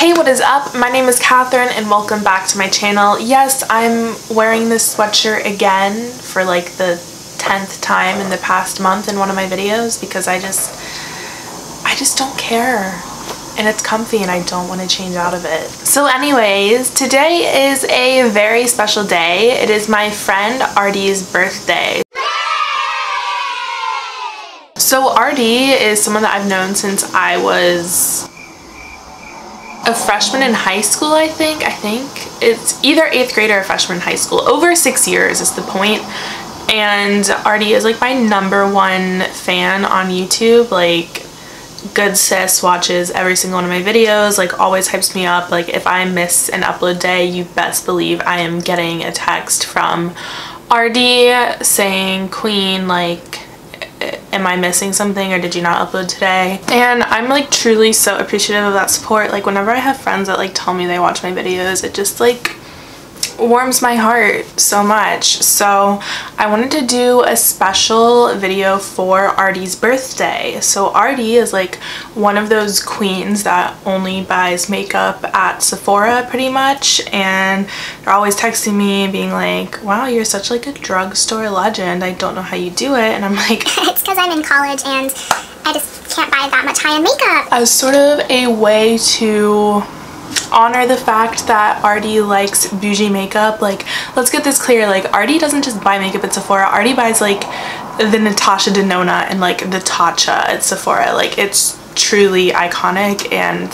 Hey, what is up? My name is Catherine and welcome back to my channel. Yes, I'm wearing this sweatshirt again for like the 10th time in the past month in one of my videos because I just don't care. And it's comfy and I don't want to change out of it. So anyways, today is a very special day. It is my friend Artie's birthday. So Artie is someone that I've known since I was a freshman in high school, I think. It's either 8th grade or a freshman in high school. Over 6 years is the point. And Artie is like my #1 fan on YouTube. Like, good sis, watches every single one of my videos, like always hypes me up. Like if I miss an upload day, you best believe I am getting a text from Artie saying, "Queen, like, am I missing something or did you not upload today?" And I'm like truly so appreciative of that support. Like whenever I have friends that like tell me they watch my videos, it just like warms my heart so much. So I wanted to do a special video for Artie's birthday. So Artie is like one of those queens that only buys makeup at Sephora pretty much, and they're always texting me being like, "Wow, you're such like a drugstore legend. I don't know how you do it." And I'm like, it's because I'm in college and I just can't buy that much high-end makeup. As sort of a way to honor the fact that Artie likes bougie makeup. Like, let's get this clear, like Artie doesn't just buy makeup at Sephora. Artie buys like the Natasha Denona and like the Tatcha at Sephora. Like it's truly iconic and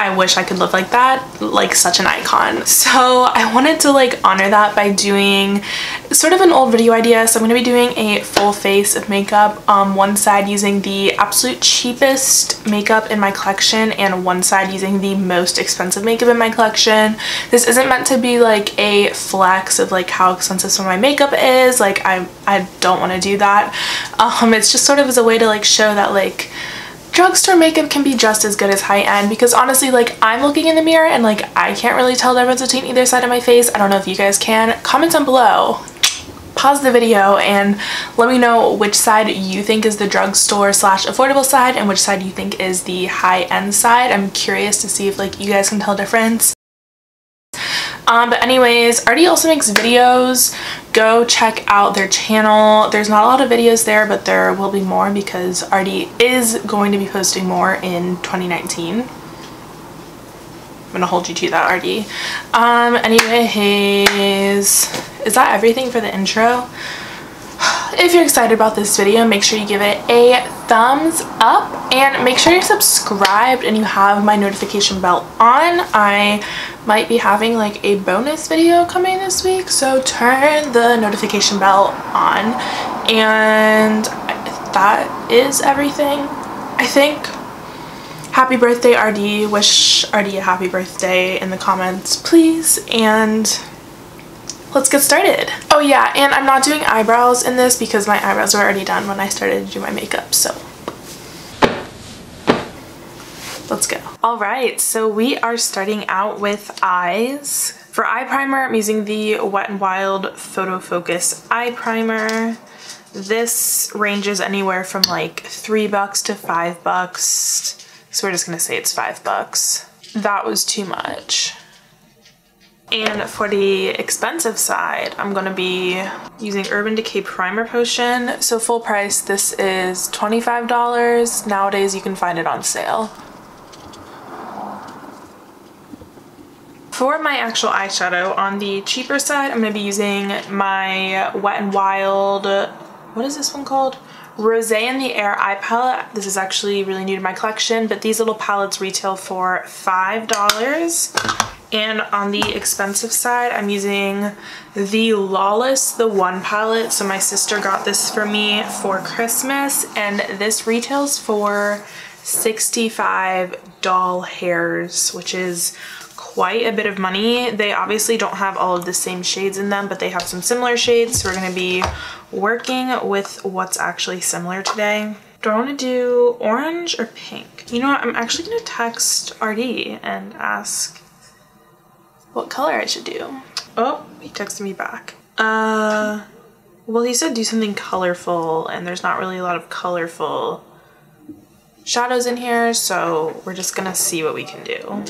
I wish I could live like that, like such an icon. So I wanted to like honor that by doing sort of an old video idea. So I'm going to be doing a full face of makeup, one side using the absolute cheapest makeup in my collection and one side using the most expensive makeup in my collection. This isn't meant to be like a flex of like how expensive some of my makeup is. Like I don't want to do that. It's just sort of as a way to like show that like drugstore makeup can be just as good as high-end, because honestly, like I'm looking in the mirror and like I can't really tell the difference between either side of my face. I don't know if you guys can. Comment down below, pause the video, and let me know which side you think is the drugstore / affordable side and which side you think is the high-end side. I'm curious to see if like you guys can tell a difference. But anyways, Artie also makes videos. Go check out their channel. There's not a lot of videos there, but there will be more because Artie is going to be posting more in 2019. I'm gonna hold you to that, Artie. Anyways, is that everything for the intro? If you're excited about this video, make sure you give it a thumbs up and make sure you're subscribed and you have my notification bell on. I might be having like a bonus video coming this week, so turn the notification bell on. And that is everything, I think. Happy birthday, Artie. Wish Artie a happy birthday in the comments, please. And let's get started. Oh yeah, and I'm not doing eyebrows in this because my eyebrows were already done when I started to do my makeup, so let's go. Alright, so we are starting out with eyes. For eye primer, I'm using the Wet n Wild Photo Focus eye primer. This ranges anywhere from like $3 to $5, so we're just gonna say it's $5. That was too much. And for the expensive side, I'm going to be using Urban Decay Primer Potion. So full price, this is $25. Nowadays, you can find it on sale. For my actual eyeshadow, on the cheaper side, I'm going to be using my Wet n Wild, what is this one called? Rosé in the Air eye palette. This is actually really new to my collection, but these little palettes retail for $5. And on the expensive side, I'm using the Lawless The One palette. So my sister got this for me for Christmas, and this retails for 65 doll hairs, which is quite a bit of money. They obviously don't have all of the same shades in them, but they have some similar shades. So we're gonna be working with what's actually similar today. Do I want to do orange or pink? You know what, I'm actually gonna text Artie and ask what color I should do. Oh, he texted me back. Well, he said do something colorful, and there's not really a lot of colorful shadows in here, so we're just gonna see what we can do.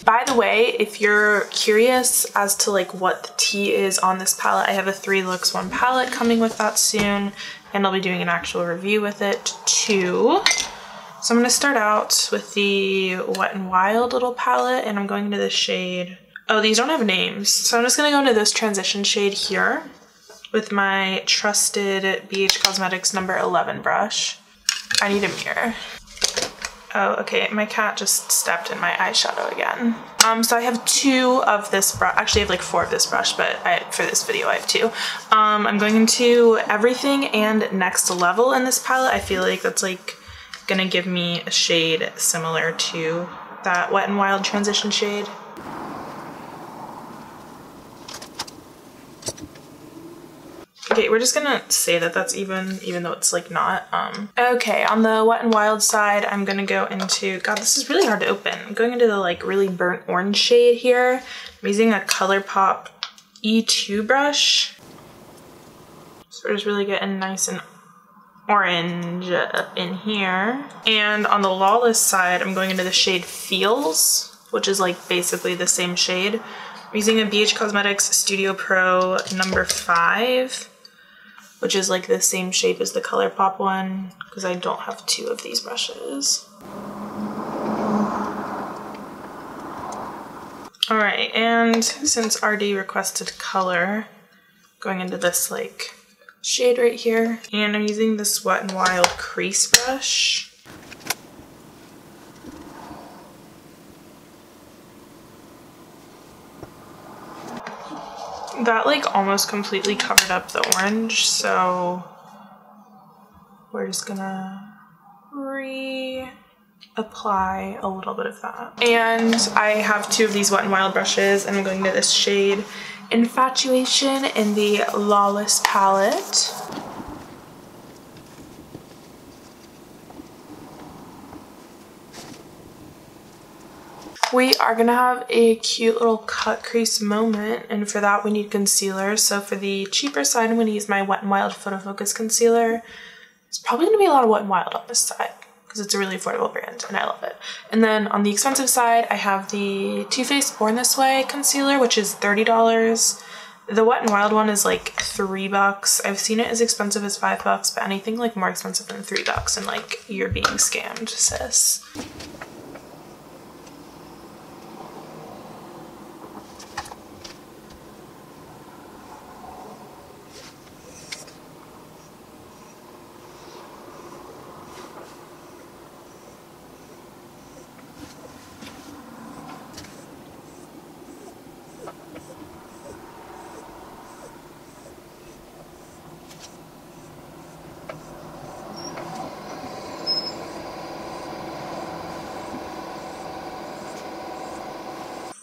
By the way, if you're curious as to like what the tea is on this palette, I have a 3 looks 1 palette coming with that soon, and I'll be doing an actual review with it too. So I'm gonna start out with the Wet n Wild little palette, and I'm going into the shade, oh, these don't have names. So I'm just gonna go into this transition shade here with my trusted BH Cosmetics number 11 brush. I need a mirror. Oh, okay, my cat just stepped in my eyeshadow again. So I have 2 of this brush. Actually, I have like 4 of this brush, but for this video, I have 2. I'm going into Everything and Next Level in this palette. I feel like that's like gonna give me a shade similar to that Wet n Wild transition shade. Okay, we're just gonna say that that's even though it's like not. Okay, on the Wet n Wild side, I'm gonna go into, God, this is really hard to open. I'm going into the like really burnt orange shade here. I'm using a ColourPop E2 brush. So we're just really getting nice and orange up in here. And on the Lawless side, I'm going into the shade Feels, which is like basically the same shade. I'm using a BH Cosmetics Studio Pro number 5. Which is like the same shape as the ColourPop one, because I don't have 2 of these brushes. All right, and since RD requested color, going into this like shade right here, and I'm using this Wet n Wild crease brush. That like almost completely covered up the orange, so we're just gonna reapply a little bit of that. And I have 2 of these Wet n Wild brushes, and I'm going to this shade Infatuation in the Lawless palette. We are gonna have a cute little cut crease moment, and for that we need concealer. So for the cheaper side, I'm gonna use my Wet n Wild Photo Focus Concealer. There's probably gonna be a lot of Wet n Wild on this side because it's a really affordable brand and I love it. And then on the expensive side, I have the Too Faced Born This Way concealer, which is $30. The Wet n Wild one is like $3. I've seen it as expensive as $5, but anything like more expensive than $3 and like you're being scammed, sis.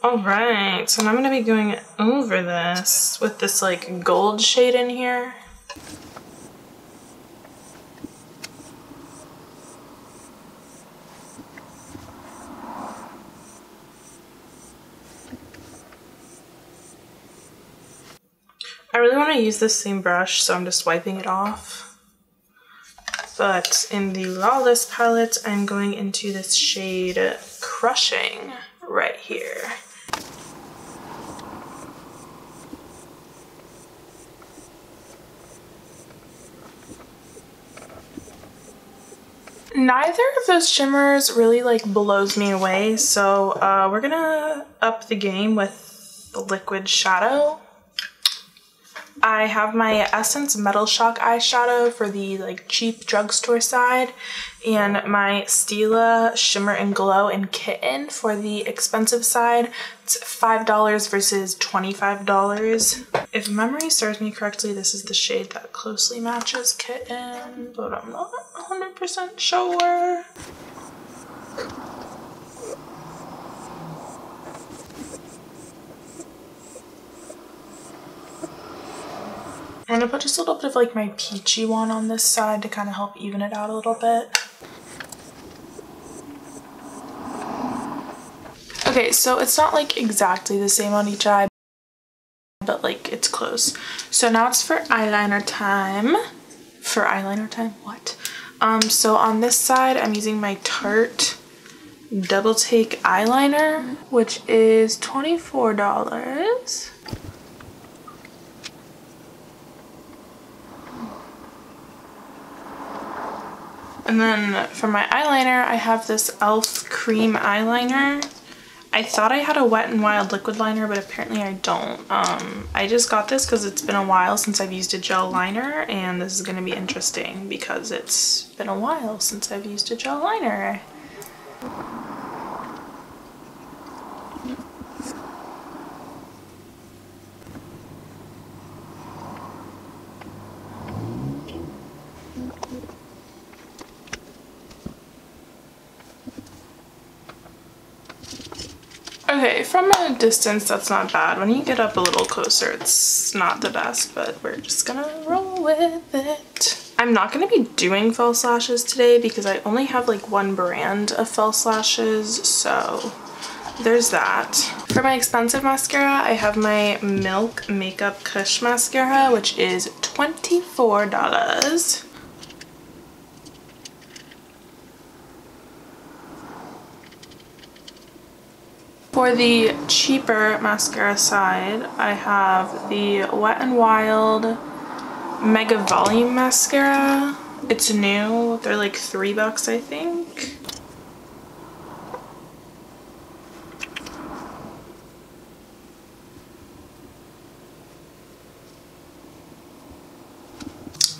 Alright, so now I'm going to be going over this with this like gold shade in here. I really want to use this same brush, so I'm just wiping it off. But in the Lawless palette, I'm going into this shade Crushing right here. Neither of those shimmers really like blows me away, so we're gonna up the game with the liquid shadow. I have my Essence Metal Shock eyeshadow for the like cheap drugstore side, and my Stila Shimmer and Glow in Kitten for the expensive side. It's $5 versus $25. If memory serves me correctly, this is the shade that closely matches Kitten, but I'm not 100% sure. I'm gonna put just a little bit of like my peachy one on this side to kind of help even it out a little bit. Okay, so it's not like exactly the same on each eye, but like it's close. So now it's for eyeliner time. For eyeliner time? What? So on this side, I'm using my Tarte Double Take eyeliner, which is $24. And then for my eyeliner, I have this e.l.f. cream eyeliner. I thought I had a Wet n Wild liquid liner, but apparently I don't. I just got this because it's been a while since I've used a gel liner, and this is going to be interesting because it's been a while since I've used a gel liner. Okay, from a distance, that's not bad. When you get up a little closer, it's not the best, but we're just gonna roll with it. I'm not gonna be doing false lashes today because I only have like one brand of false lashes, so there's that. For my expensive mascara, I have my Milk Makeup Kush Mascara, which is $24. For the cheaper mascara side, I have the Wet n Wild Mega Volume Mascara. It's new. They're like $3, I think.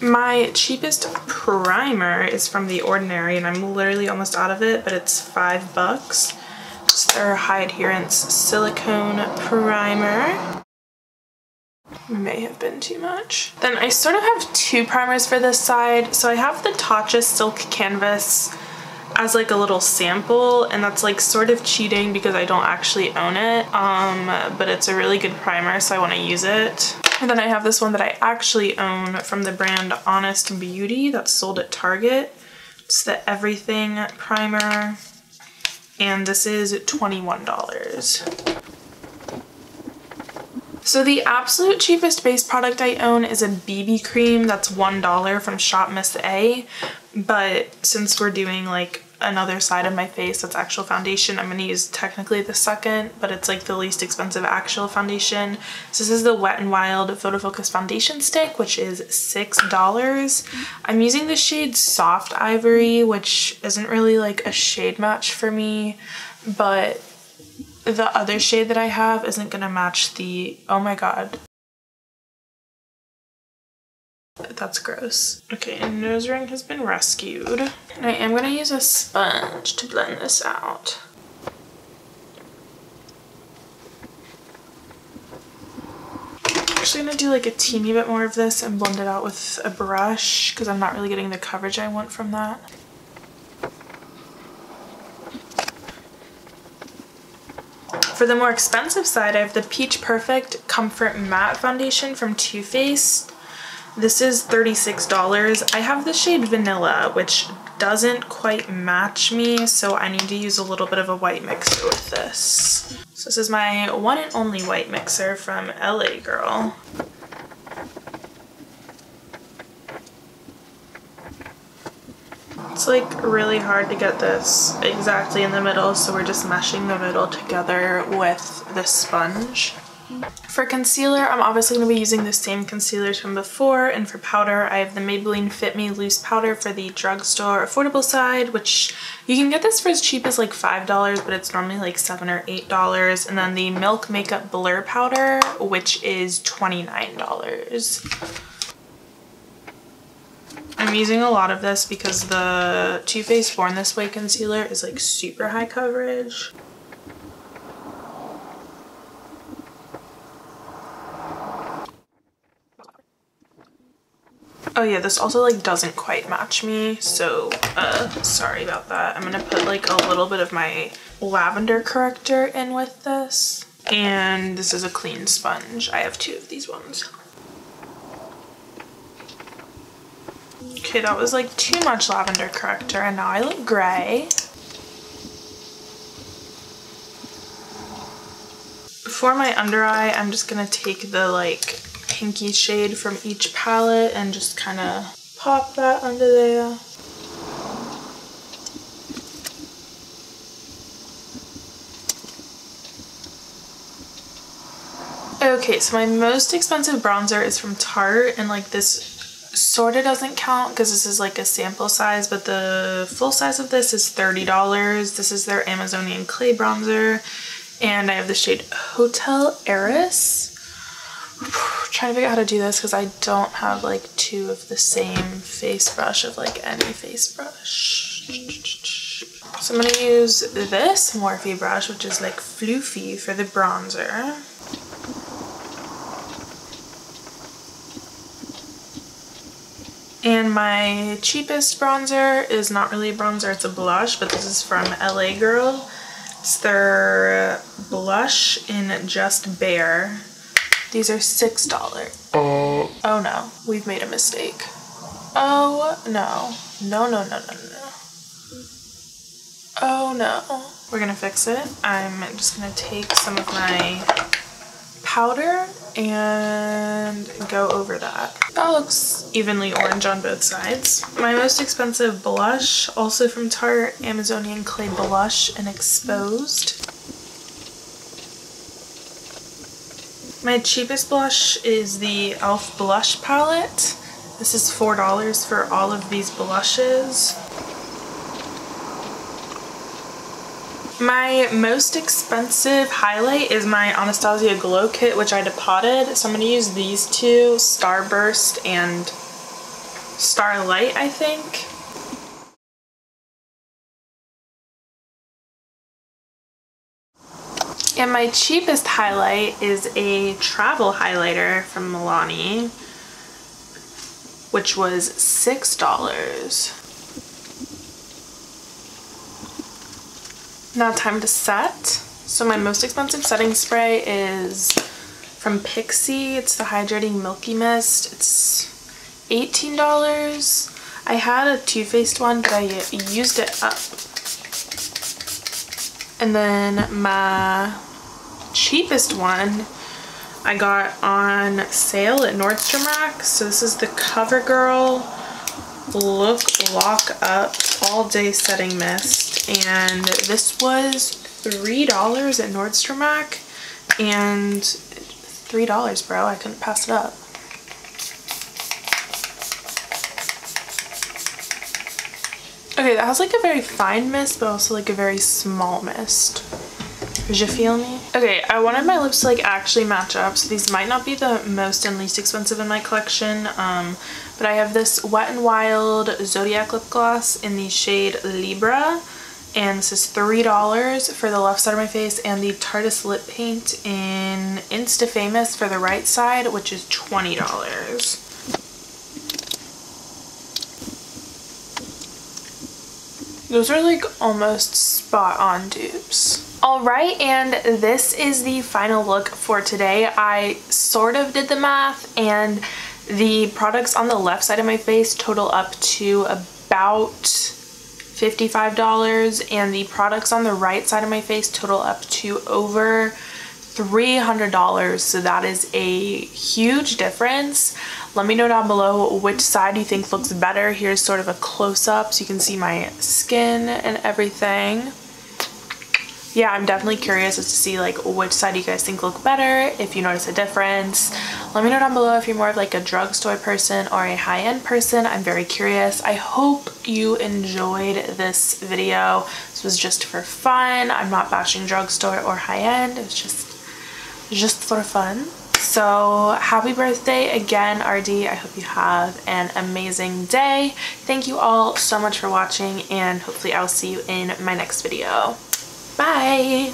My cheapest primer is from The Ordinary, and I'm literally almost out of it, but it's $5. It's their high adherence silicone primer. May have been too much. Then I sort of have two primers for this side. So I have the Tatcha Silk Canvas as like a little sample, and that's like sort of cheating because I don't actually own it, but it's a really good primer, so I want to use it. And then I have this one that I actually own from the brand Honest Beauty that's sold at Target. It's the Everything primer, and this is $21. So the absolute cheapest base product I own is a BB cream that's $1 from Shop Miss A, but since we're doing like another side of my face that's actual foundation, I'm gonna use technically the second, but it's like the least expensive actual foundation. So this is the Wet n Wild Photo Focus Foundation Stick, which is $6. I'm using the shade Soft Ivory, which isn't really like a shade match for me, but the other shade that I have isn't gonna match the, oh my god. That's gross. Okay, nose ring has been rescued. And I am gonna use a sponge to blend this out. I'm actually gonna do like a teeny bit more of this and blend it out with a brush because I'm not really getting the coverage I want from that. For the more expensive side, I have the Peach Perfect Comfort Matte Foundation from Too Faced. This is $36. I have the shade Vanilla, which doesn't quite match me, so I need to use a little bit of a white mixer with this. So this is my one and only white mixer from LA Girl. It's like really hard to get this exactly in the middle, so we're just meshing the middle together with the sponge. For concealer, I'm obviously going to be using the same concealers from before, and for powder, I have the Maybelline Fit Me Loose Powder for the drugstore affordable side, which you can get this for as cheap as like $5, but it's normally like $7 or $8, and then the Milk Makeup Blur Powder, which is $29. I'm using a lot of this because the Too Faced Born This Way concealer is like super high coverage. Oh yeah, this also like doesn't quite match me, so sorry about that. I'm gonna put like a little bit of my lavender corrector in with this. And this is a clean sponge. I have two of these ones. Okay, that was like too much lavender corrector, and now I look gray. For my under eye, I'm just gonna take the like pinky shade from each palette and just kind of pop that under there. Okay, so my most expensive bronzer is from Tarte, and like this sort of doesn't count because this is like a sample size, but the full size of this is $30. This is their Amazonian clay bronzer, and I have the shade Hotel Heiress. Trying to figure out how to do this because I don't have like two of the same face brush of like any face brush. So I'm going to use this Morphe brush, which is like floofy for the bronzer. And my cheapest bronzer is not really a bronzer, it's a blush, but this is from LA Girl. It's their blush in Just Bare. These are $6. Oh no, we've made a mistake. Oh no. No, no, no, no, no. Oh no. We're gonna fix it. I'm just gonna take some of my powder and go over that. That looks evenly orange on both sides. My most expensive blush, also from Tarte, Amazonian Clay Blush in Exposed. My cheapest blush is the e.l.f. blush palette. This is $4 for all of these blushes. My most expensive highlight is my Anastasia Glow Kit, which I depotted. So I'm going to use these two, Starburst and Starlight, I think. And my cheapest highlight is a travel highlighter from Milani, which was $6. Now time to set. So my most expensive setting spray is from Pixi. It's the Hydrating Milky Mist. It's $18. I had a Too Faced one, but I used it up. And then my cheapest one I got on sale at Nordstrom Rack. So this is the CoverGirl Lock Up All Day Setting Mist, and this was $3 at Nordstrom Rack, and $3, bro. I couldn't pass it up. Okay, that has like a very fine mist, but also like a very small mist. Did you feel me? Okay, I wanted my lips to like actually match up, so these might not be the most and least expensive in my collection, but I have this Wet n Wild Zodiac lip gloss in the shade Libra, and this is $3 for the left side of my face, and the Tarteist lip paint in Insta Famous for the right side, which is $20. Those are like almost spot on dupes. Alright, and this is the final look for today. I sort of did the math, and the products on the left side of my face total up to about $55, and the products on the right side of my face total up to over $300, so that is a huge difference. Let me know down below which side you think looks better. Here's sort of a close-up so you can see my skin and everything. Yeah, I'm definitely curious as to see like which side you guys think look better, if you notice a difference. Let me know down below if you're more of like a drugstore person or a high-end person. I'm very curious. I hope you enjoyed this video. This was just for fun. I'm not bashing drugstore or high-end. It's just for fun. So happy birthday again, RD. I hope you have an amazing day. Thank you all so much for watching, and hopefully I'll see you in my next video. Bye!